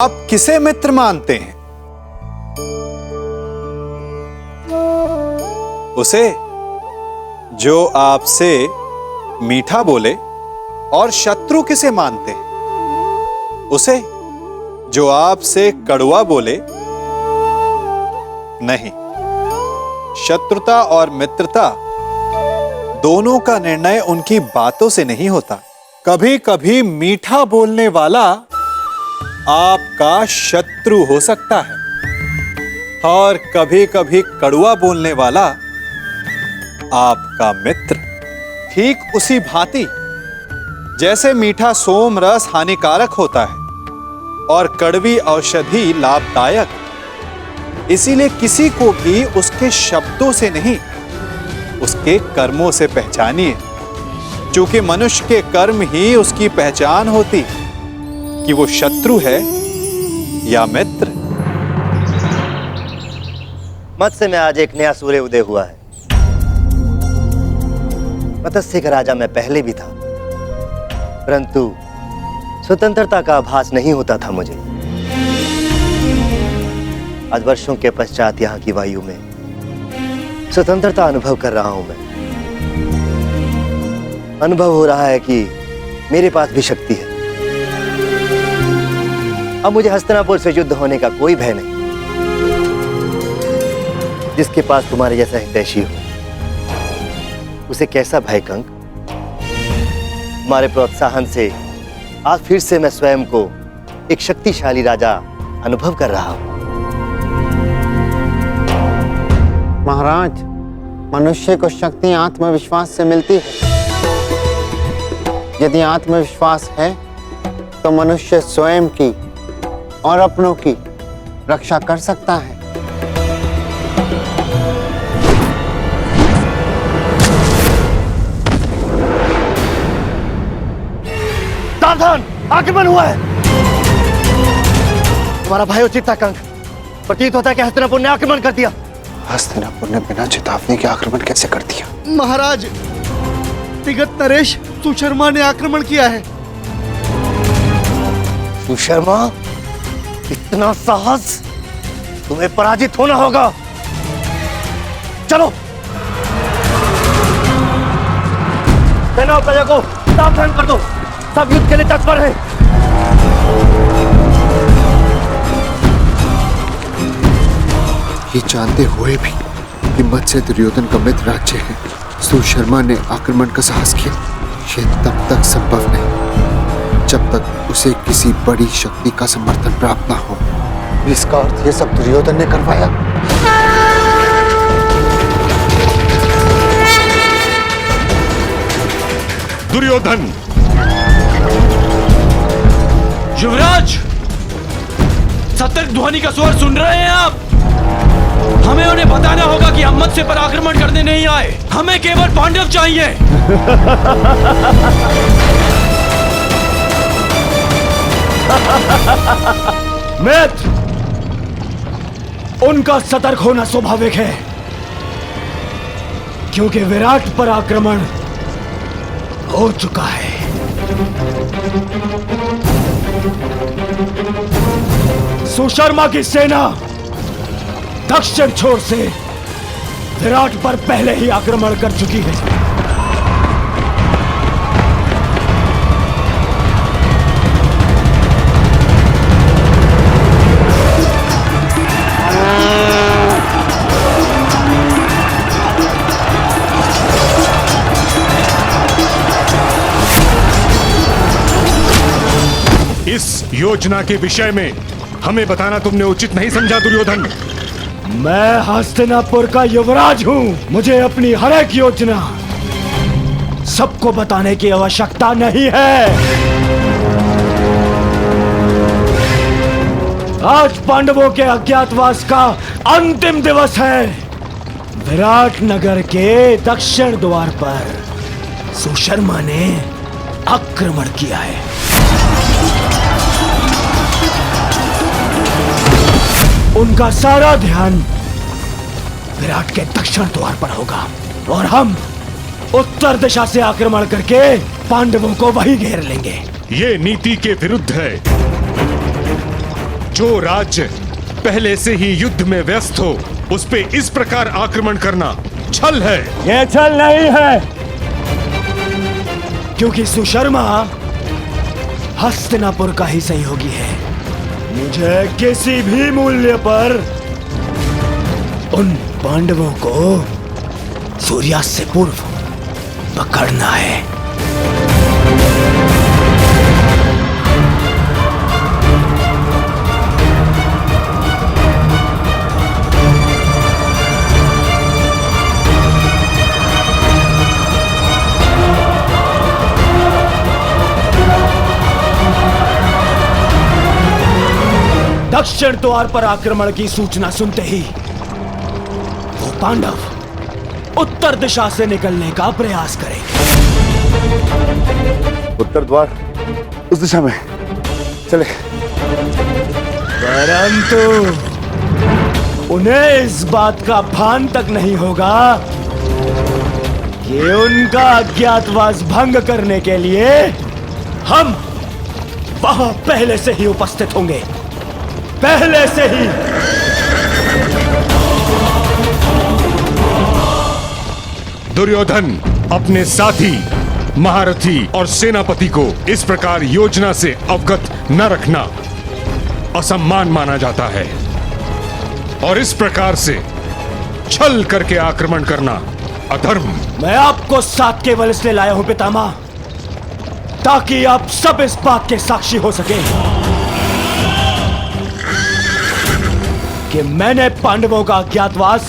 आप किसे मित्र मानते हैं? उसे जो आपसे मीठा बोले। और शत्रु किसे मानते हैं? उसे जो आपसे कड़वा बोले। नहीं, शत्रुता और मित्रता दोनों का निर्णय उनकी बातों से नहीं होता। कभी कभी मीठा बोलने वाला आपका शत्रु हो सकता है और कभी कभी कड़वा बोलने वाला आपका मित्र। ठीक उसी भांति जैसे मीठा सोम रस हानिकारक होता है और कड़वी औषधि लाभदायक, इसीलिए किसी को भी उसके शब्दों से नहीं, उसके कर्मों से पहचानिए। क्योंकि मनुष्य के कर्म ही उसकी पहचान होती कि वो शत्रु है या मित्र। मत्स्य में आज एक नया सूर्य उदय हुआ है। मत्स्य का राजा मैं पहले भी था, परंतु स्वतंत्रता का आभास नहीं होता था मुझे। आज वर्षों के पश्चात यहाँ की वायु में स्वतंत्रता अनुभव कर रहा हूं मैं। अनुभव हो रहा है कि मेरे पास भी शक्ति है। अब मुझे हस्तिनापुर से युद्ध होने का कोई भय नहीं। जिसके पास तुम्हारे जैसा हितैषी हो, उसे कैसा भय कंक? तुम्हारे प्रोत्साहन से आज फिर से मैं स्वयं को एक शक्तिशाली राजा अनुभव कर रहा हूं। महाराज, मनुष्य को शक्ति आत्मविश्वास से मिलती है। यदि आत्मविश्वास है तो मनुष्य स्वयं की और अपनों की रक्षा कर सकता है। सावधान, आक्रमण हुआ है। तुम्हारा भय उचित था कंक। प्रतीत होता है कि हस्तिनापुर ने आक्रमण कर दिया। हस्तिनापुर ने बिना चेतावनी के आक्रमण कैसे कर दिया? महाराज, तिगत नरेश सुशर्मा ने आक्रमण किया है। सुशर्मा, इतना साहस? तुम्हें पराजित होना होगा। चलो, सेना प्रजा को सावधान कर दो। सब युद्ध के लिए तत्पर है। ये जानते हुए भी कि मत्स्य दुर्योधन का मित्र राज्य है, सुशर्मा ने आक्रमण का साहस किया। ये तब तक संभव नहीं जब तक उसे किसी बड़ी शक्ति का समर्थन प्राप्त न हो। इसका अर्थ ये सब दुर्योधन ने करवाया। दुर्योधन! युवराज, सतर्क ध्वनि का स्वर सुन रहे हैं आप? हमें उन्हें बताना होगा कि हम मत्स्य पर आक्रमण करने नहीं आए। हमें केवल पांडव चाहिए। मित्र, उनका सतर्क होना स्वाभाविक है, क्योंकि विराट पर आक्रमण हो चुका है। सुशर्मा की सेना दक्षिण छोर से विराट पर पहले ही आक्रमण कर चुकी है। इस योजना के विषय में हमें बताना तुमने उचित नहीं समझा दुर्योधन। मैं हस्तिनापुर का युवराज हूं। मुझे अपनी हर एक योजना सबको बताने की आवश्यकता नहीं है। आज पांडवों के अज्ञातवास का अंतिम दिवस है। विराट नगर के दक्षिण द्वार पर सुशर्मा ने आक्रमण किया है। उनका सारा ध्यान विराट के दक्षिण द्वार पर होगा और हम उत्तर दिशा से आक्रमण करके पांडवों को वहीं घेर लेंगे। ये नीति के विरुद्ध है। जो राज्य पहले से ही युद्ध में व्यस्त हो उस पे इस प्रकार आक्रमण करना छल है। ये छल नहीं है, क्योंकि सुशर्मा हस्तिनापुर का ही सहयोगी है। मुझे किसी भी मूल्य पर उन पांडवों को सूर्यास्त से पूर्व पकड़ना है। दक्षिण द्वार पर आक्रमण की सूचना सुनते ही वो पांडव उत्तर दिशा से निकलने का प्रयास करेंगे। उत्तर द्वार उस दिशा में चले। परंतु उन्हें इस बात का भान तक नहीं होगा कि उनका अज्ञातवास भंग करने के लिए हम वहां पहले से ही उपस्थित होंगे, पहले से ही। दुर्योधन अपने साथी, महारथी और सेनापति को इस प्रकार योजना से अवगत न रखना असम्मान माना जाता है और इस प्रकार से छल करके आक्रमण करना अधर्म। मैं आपको साथ केवल इसलिए लाया हूं पितामह, ताकि आप सब इस बात के साक्षी हो सके कि मैंने पांडवों का अज्ञातवास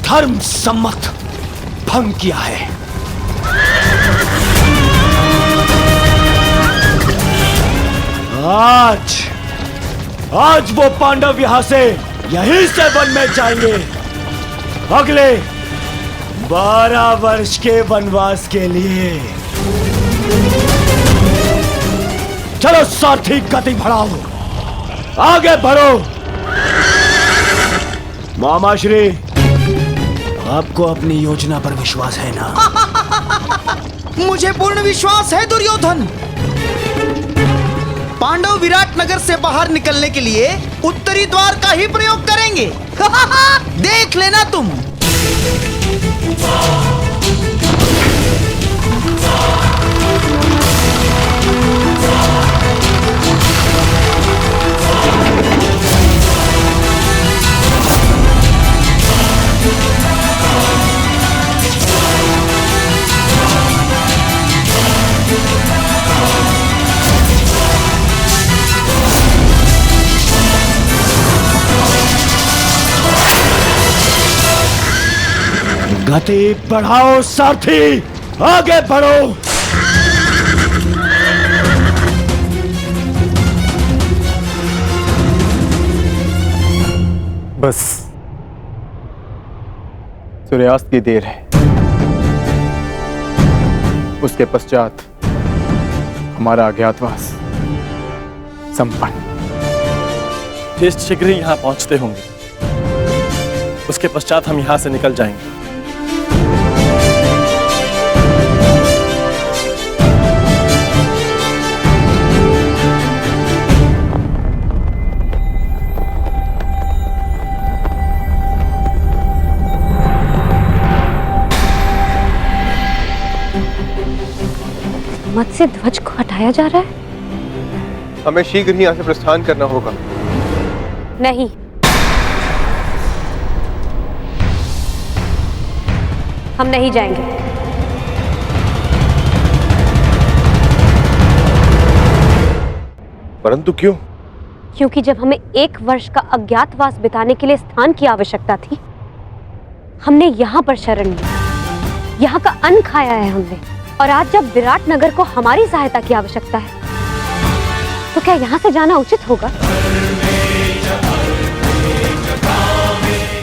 धर्म सम्मत भंग किया है। आज वो पांडव यहां से यहीं से वन में जाएंगे अगले 12 वर्ष के वनवास के लिए। चलो सारथी, गति बढ़ाओ, आगे बढ़ो। मामाश्री, आपको अपनी योजना पर विश्वास है ना? मुझे पूर्ण विश्वास है दुर्योधन। पांडव विराट नगर से बाहर निकलने के लिए उत्तरी द्वार का ही प्रयोग करेंगे। देख लेना तुम। गति बढ़ाओ सारथी, आगे बढ़ो। बस सूर्यास्त की देर है, उसके पश्चात हमारा अज्ञातवास संपन्न। ज्येष्ठ शीघ्र ही यहाँ पहुंचते होंगे, उसके पश्चात हम यहाँ से निकल जाएंगे। मत्स्य ध्वज को हटाया जा रहा है। हमें शीघ्र ही यहाँ से प्रस्थान करना होगा। नहीं, हम नहीं जाएंगे। परंतु क्यों? क्योंकि जब हमें 1 वर्ष का अज्ञातवास बिताने के लिए स्थान की आवश्यकता थी, हमने यहाँ पर शरण ली, यहाँ का अन्न खाया है हमने। और आज जब विराट नगर को हमारी सहायता की आवश्यकता है, तो क्या यहाँ से जाना उचित होगा?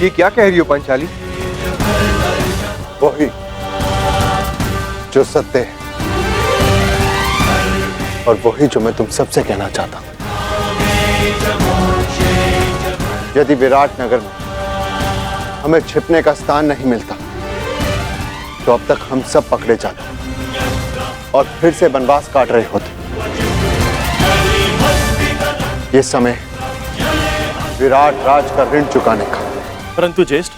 ये क्या कह रही हो पांचाली? वही जो सत्य है और वही जो मैं तुम सबसे कहना चाहता हूं। यदि विराट नगर में हमें छिपने का स्थान नहीं मिलता, तो अब तक हम सब पकड़े जाते और फिर से वनवास काट रहे होते। ये समय विराट राज का ऋण चुकाने का। परंतु ज्येष्ठ,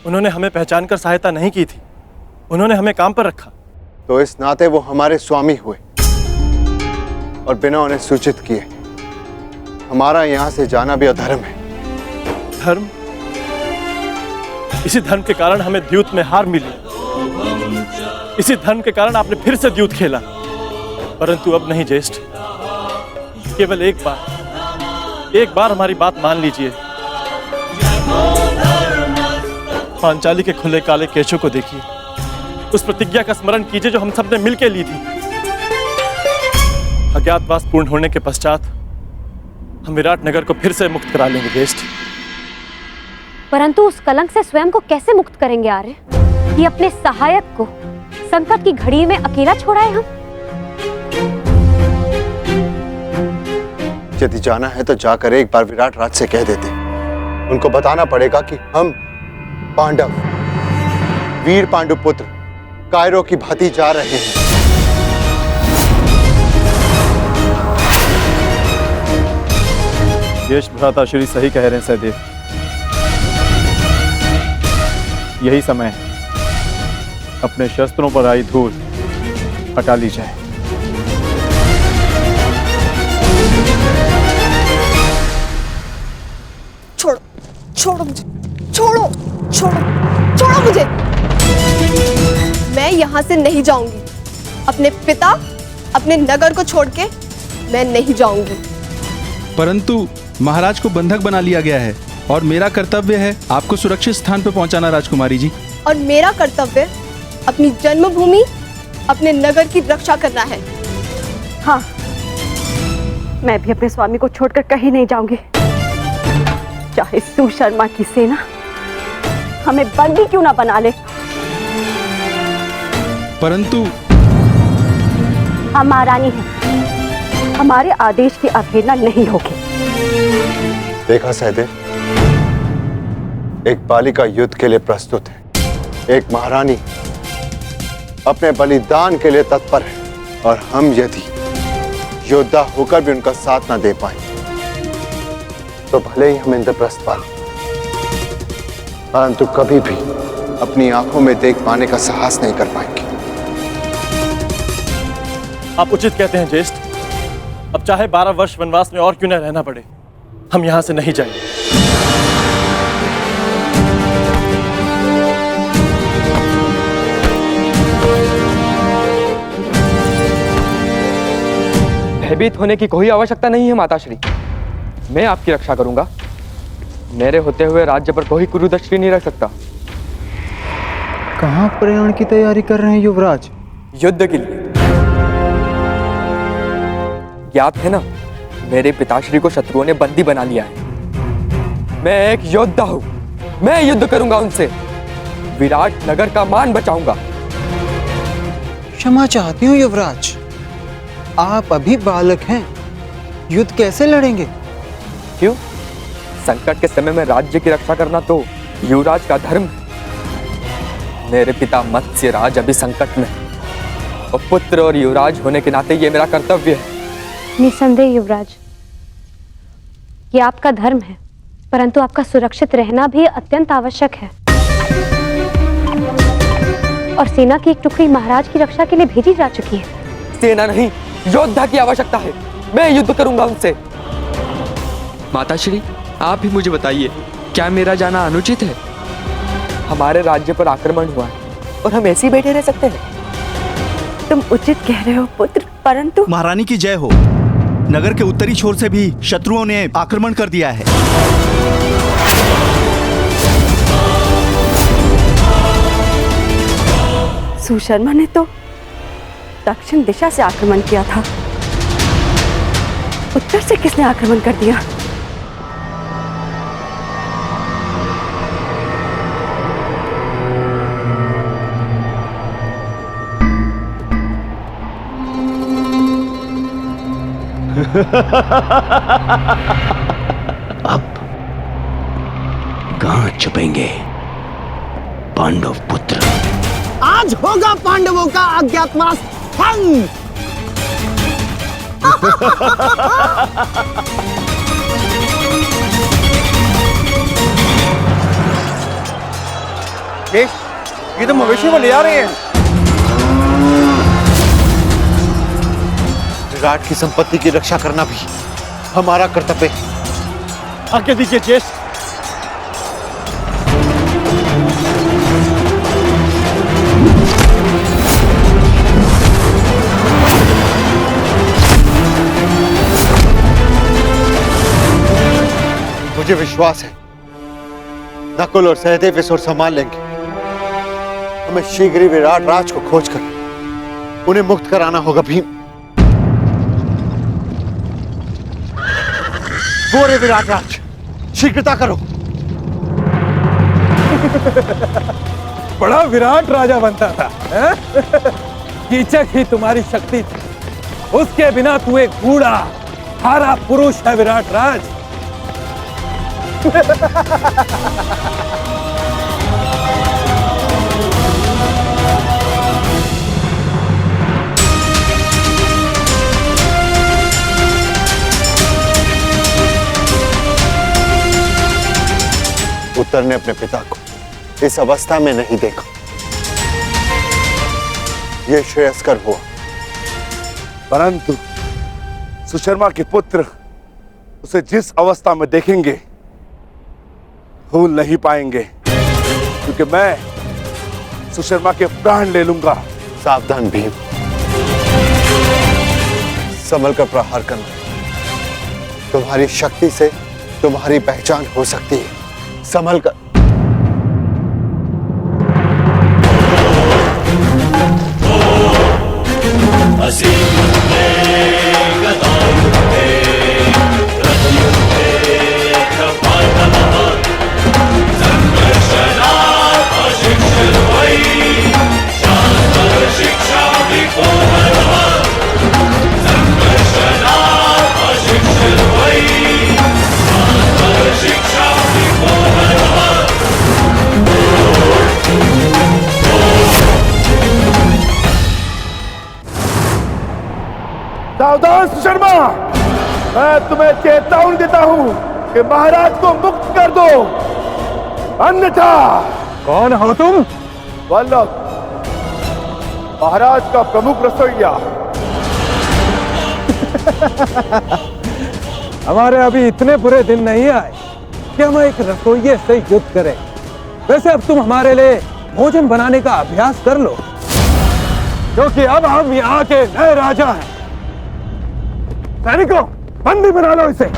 उन्होंने हमें पहचान कर सहायता नहीं की थी, उन्होंने हमें काम पर रखा। तो इस नाते वो हमारे स्वामी हुए और बिना उन्हें सूचित किए हमारा यहां से जाना भी अधर्म है। धर्म? इसी धर्म के कारण हमें द्यूत में हार मिली, इसी धर्म के कारण आपने फिर से द्यूत खेला। परंतु अब नहीं ज्येष्ठ, केवल एक बार हमारी बात मान लीजिए। पांचाली के खुले काले केशों को देखिए, उस प्रतिज्ञा का स्मरण कीजिए जो हम सबने मिलकर ली थी। अज्ञातवास पूर्ण होने के पश्चात हम विराट नगर को फिर से मुक्त करा लेंगे ज्येष्ठ। परंतु उस कलंक से स्वयं को कैसे मुक्त करेंगे आर्य, कि अपने सहायक को संकट की घड़ी में अकेला छोड़ाए हम? यदि जाना है तो जाकर एक बार विराट राज से कह देते। उनको बताना पड़ेगा कि हम पांडव, वीर पांडुपुत्र कायरों की भांति जा रहे हैं। यश भ्राता श्री सही कह रहे हैं सहदेव, यही समय है, अपने शस्त्रों पर आई धूल हटा ली जाए। छोड़ो मुझे, छोड़ो मुझे। मैं यहाँ से नहीं जाऊंगी। अपने पिता, अपने नगर को छोड़ के मैं नहीं जाऊंगी। परंतु महाराज को बंधक बना लिया गया है और मेरा कर्तव्य है आपको सुरक्षित स्थान पर पहुंचाना राजकुमारी जी। और मेरा कर्तव्य अपनी जन्मभूमि, अपने नगर की रक्षा करना है। हाँ, मैं भी अपने स्वामी को छोड़कर कहीं नहीं जाऊंगी, चाहे सुशर्मा की सेना हमें बंदी क्यों ना बना ले। परंतु हम महारानी हैं, हमारे आदेश की अवहेलना नहीं होगी। देखा सहदेव, एक बालिका युद्ध के लिए प्रस्तुत है, एक महारानी अपने बलिदान के लिए तत्पर है, और हम यदि योद्धा होकर भी उनका साथ ना दे पाए तो भले ही हम इंद्रप्रस्थ पालें, परंतु कभी भी अपनी आंखों में देख पाने का साहस नहीं कर पाएंगे। आप उचित कहते हैं ज्येष्ठ, अब चाहे 12 वर्ष वनवास में और क्यों न रहना पड़े, हम यहां से नहीं जाएंगे। भयभीत होने की कोई आवश्यकता नहीं है माताश्री, मैं आपकी रक्षा करूंगा। मेरे होते हुए राज्य पर कोई कुरुदृष्टि नहीं रख सकता। कहाँ प्रयाण की तैयारी कर रहे हैं युवराज? युद्ध के लिए। ज्ञात है ना, मेरे पिताश्री को शत्रुओं ने बंदी बना लिया है। मैं एक योद्धा हूं, मैं युद्ध करूंगा उनसे, विराट नगर का मान बचाऊंगा। क्षमा चाहती हूँ युवराज, आप अभी बालक हैं, युद्ध कैसे लड़ेंगे? क्यों? संकट के समय में राज्य की रक्षा करना तो युवराज का धर्म है। मेरे पिता मत्स्य राज अभी संकट में, और पुत्र और युवराज होने के नाते ये मेरा कर्तव्य है। निसंदेह युवराज, ये आपका धर्म है, परंतु आपका सुरक्षित रहना भी अत्यंत आवश्यक है। और सेना की एक टुकड़ी महाराज की रक्षा के लिए भेजी जा चुकी है। सेना नहीं, योद्धा की आवश्यकता है। मैं युद्ध करूंगा उनसे। माताश्री, आप ही मुझे बताइए, क्या मेरा जाना अनुचित है? हमारे राज्य पर आक्रमण हुआ है और हम ऐसे ही बैठे रह सकते हैं? तुम उचित कह रहे हो पुत्र, परंतु महारानी की जय हो। नगर के उत्तरी छोर से भी शत्रुओं ने आक्रमण कर दिया है। सुशर्मा ने तो दक्षिण दिशा से आक्रमण किया था, उत्तर से किसने आक्रमण कर दिया? अब कहां छुपेंगे पांडव पुत्र? आज होगा पांडवों का अज्ञातवास भंग। ये तो मवेशी को ले आ रहे हैं। विराट की संपत्ति की रक्षा करना भी हमारा कर्तव्य है। आज्ञा दीजिए ज्येष्ठ। मुझे विश्वास है नकुल और सहदेव इस ओर संभाल लेंगे। हमें शीघ्र ही विराट राज को खोजकर उन्हें मुक्त कराना होगा। भीम, वो रे विराट राज, शीघ्रता करो। बड़ा विराट राजा बनता था, हैं? कीचक ही तुम्हारी शक्ति थी। उसके बिना तू एक बूढ़ा हारा पुरुष है विराट राज। उत्तर ने अपने पिता को इस अवस्था में नहीं देखा। यह श्रेयस्कर हुआ। परंतु सुशर्मा के पुत्र उसे जिस अवस्था में देखेंगे भूल नहीं पाएंगे, क्योंकि मैं सुशर्मा के प्राण ले लूंगा। सावधान भीम, संभल कर प्रहार करना। तुम्हारी शक्ति से तुम्हारी पहचान हो सकती है। संभल कर। सावधान सुशर्मा, मैं तुम्हें चेतावनी देता हूं कि महाराज को मुक्त कर दो, अन्यथा। कौन हो तुम? वल्लभ, महाराज का प्रमुख रसोइया। हमारे अभी इतने बुरे दिन नहीं आए कि हम एक रसोइये से युद्ध करें। वैसे अब तुम हमारे लिए भोजन बनाने का अभ्यास कर लो, क्योंकि अब हम यहाँ के नए राजा हैं। सैनिकों, बंदी बना लो इसे।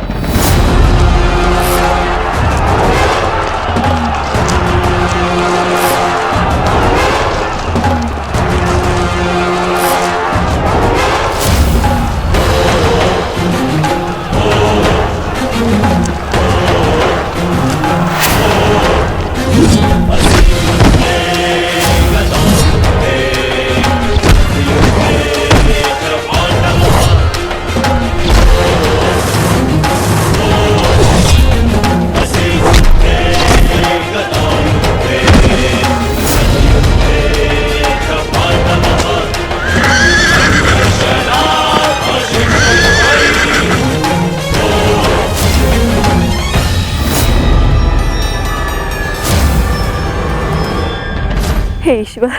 हे ईश्वर,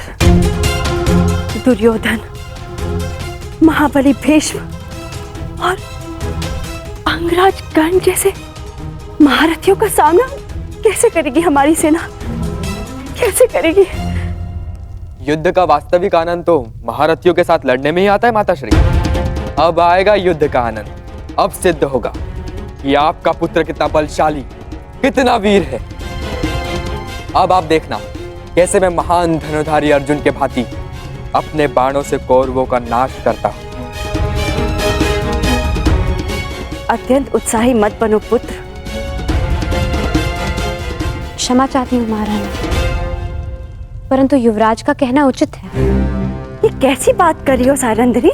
दुर्योधन, महाबली भीष्म और अंगराज कर्ण जैसे महारथियों का सामना कैसे करेगी हमारी सेना? कैसे करेगी? युद्ध का वास्तविक आनंद तो महारथियों के साथ लड़ने में ही आता है माताश्री। अब आएगा युद्ध का आनंद। अब सिद्ध होगा कि आपका पुत्र कितना बलशाली, कितना वीर है। अब आप देखना कैसे मैं महान धनुधारी अर्जुन के भांति अपने बाणों से कौरवों का नाश करता हूं। अत्यंत उत्साही मत बनो पुत्र। क्षमा चाहती हूँ महारानी, परंतु युवराज का कहना उचित है। ये कैसी बात कर रही हो सारंधरी?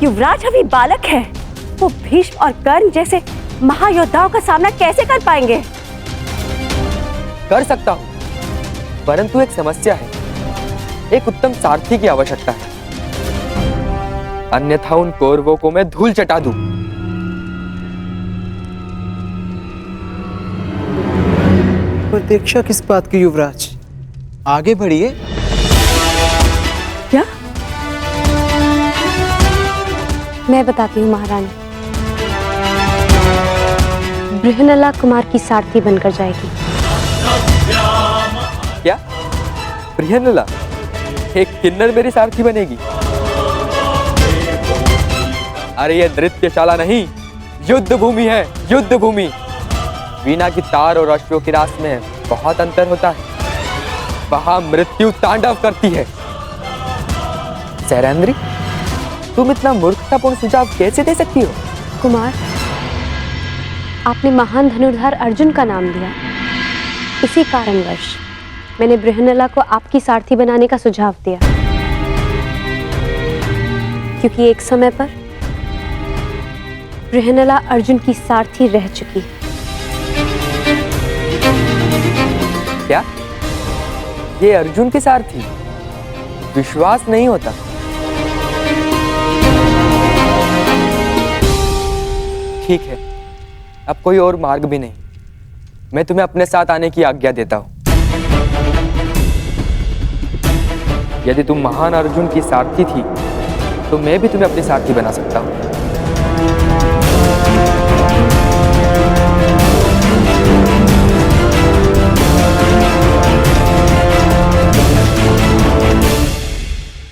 युवराज अभी बालक है। वो भीष्म और कर्ण जैसे महायोद्धाओं का सामना कैसे कर पाएंगे? कर सकता हूं, परंतु एक समस्या है। एक उत्तम सारथी की आवश्यकता है। अन्यथा उन कौरवों को मैं धूल चटा दूं। प्रतीक्षा किस बात की युवराज? आगे बढ़िए। क्या? मैं बताती हूँ महारानी। बृहनला कुमार की सारथी बनकर जाएगी। क्या? बृहनला एक किन्नर मेरी सारथी बनेगी? अरे ये नृत्यशाला नहीं, युद्ध भूमि है, युद्ध भूमि। वीणा की तार और अश्वों की रास में बहुत अंतर होता है। वहां मृत्यु तांडव करती है। सैरंद्री, तुम इतना मूर्खतापूर्ण सुझाव कैसे दे सकती हो? कुमार, आपने महान धनुर्धार अर्जुन का नाम लिया। इसी कारणवश मैंने बृहनला को आपकी सारथी बनाने का सुझाव दिया, क्योंकि एक समय पर बृहनला अर्जुन की सारथी रह चुकी है। क्या? ये अर्जुन के सारथी? विश्वास नहीं होता। ठीक है, अब कोई और मार्ग भी नहीं। मैं तुम्हें अपने साथ आने की आज्ञा देता हूं। यदि तुम महान अर्जुन की सारथी थी तो मैं भी तुम्हें अपनी सारथी बना सकता हूं।